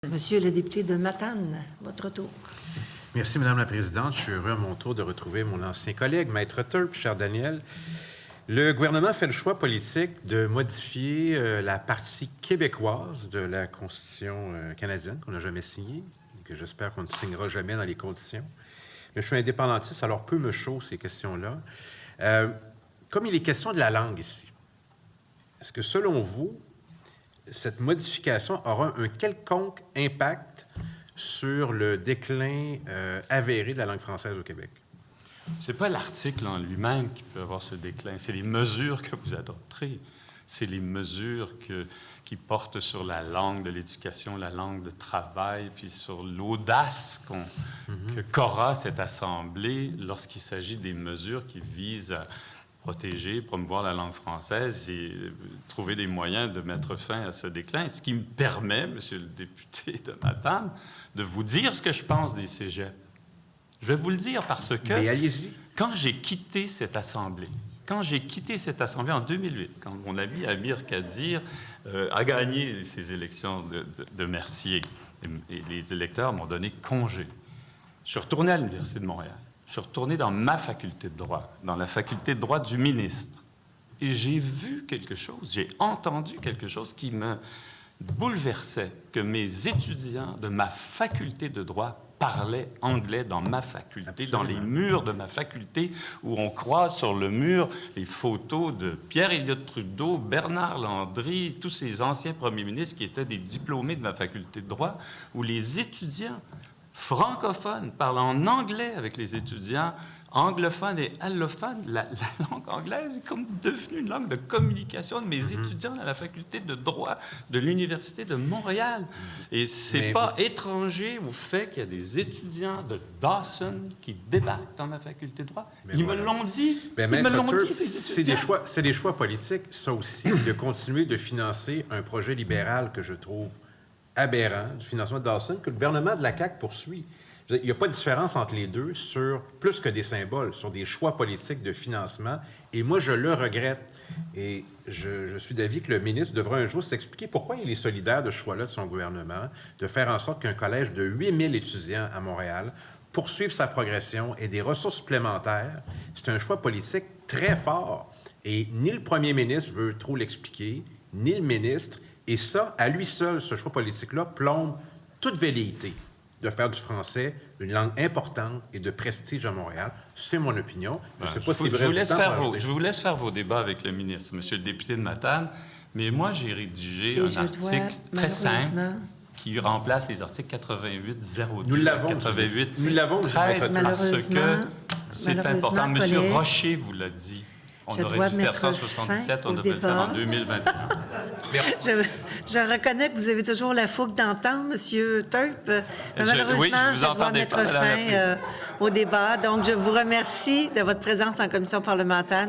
Monsieur le député de Matane, votre tour. Merci, Madame la Présidente. Je suis heureux à mon tour de retrouver mon ancien collègue, Maître Turp, cher Daniel. Le gouvernement fait le choix politique de modifier la partie québécoise de la Constitution canadienne qu'on n'a jamais signée et que j'espère qu'on ne signera jamais dans les conditions. Je suis indépendantiste, alors peu me chaud ces questions-là. Comme il est question de la langue ici, est-ce que, selon vous, cette modification aura un quelconque impact sur le déclin avéré de la langue française au Québec? Ce n'est pas l'article en lui-même qui peut avoir ce déclin, c'est les mesures que vous adopterez. C'est les mesures qui portent sur la langue de l'éducation, la langue de travail, puis sur l'audace qu'aura cette Assemblée lorsqu'il s'agit des mesures qui visent à protéger, promouvoir la langue française et trouver des moyens de mettre fin à ce déclin. Ce qui me permet, monsieur le député de Matane, de vous dire ce que je pense des cégeps. Je vais vous le dire parce que Mais allez-y. Quand j'ai quitté cette Assemblée en 2008, quand mon ami Amir Kadir a gagné ces élections de Mercier, et les électeurs m'ont donné congé, je suis retourné à l'Université de Montréal. Je suis retourné dans ma faculté de droit, dans la faculté de droit du ministre. Et j'ai vu quelque chose, j'ai entendu quelque chose qui me bouleversait, que mes étudiants de ma faculté de droit parlaient anglais dans ma faculté, Absolument. dans les murs de ma faculté, où on croise sur le mur les photos de Pierre Elliott Trudeau, Bernard Landry, tous ces anciens premiers ministres qui étaient des diplômés de ma faculté de droit, où les étudiants francophones parlent en anglais avec les étudiants anglophones et allophones. La langue anglaise est comme devenue une langue de communication de mes étudiants à la faculté de droit de l'Université de Montréal. Et c'est pas étranger au fait qu'il y a des étudiants de Dawson qui débarquent dans ma faculté de droit. Ils me l'ont dit. Ils me l'ont dit, ces étudiants. C'est des choix politiques, ça aussi, de continuer de financer un projet libéral que je trouve aberrant, du financement de Dawson, que le gouvernement de la CAQ poursuit. Il n'y a pas de différence entre les deux sur plus que des symboles, sur des choix politiques de financement. Et moi, je le regrette. Et je suis d'avis que le ministre devra un jour s'expliquer pourquoi il est solidaire de ce choix-là de son gouvernement, de faire en sorte qu'un collège de 8000 étudiants à Montréal poursuive sa progression et des ressources supplémentaires. C'est un choix politique très fort. Et ni le premier ministre veut trop l'expliquer, ni le ministre. Et ça, à lui seul, ce choix politique-là plombe toute velléité de faire du français une langue importante et de prestige à Montréal. C'est mon opinion. Je ne sais pas si je vous laisse faire vos débats avec le ministre, monsieur le député de Matane, mais moi, j'ai rédigé un article très simple qui remplace les articles 88.02. Nous l'avons. 88.13 parce que c'est important. Monsieur Rocher vous l'a dit. On aurait dû faire ça en 77, on devrait le faire en 2021. Je reconnais que vous avez toujours la fougue d'entendre, M. Turp. Malheureusement, je dois mettre fin au débat. Donc, je vous remercie de votre présence en commission parlementaire.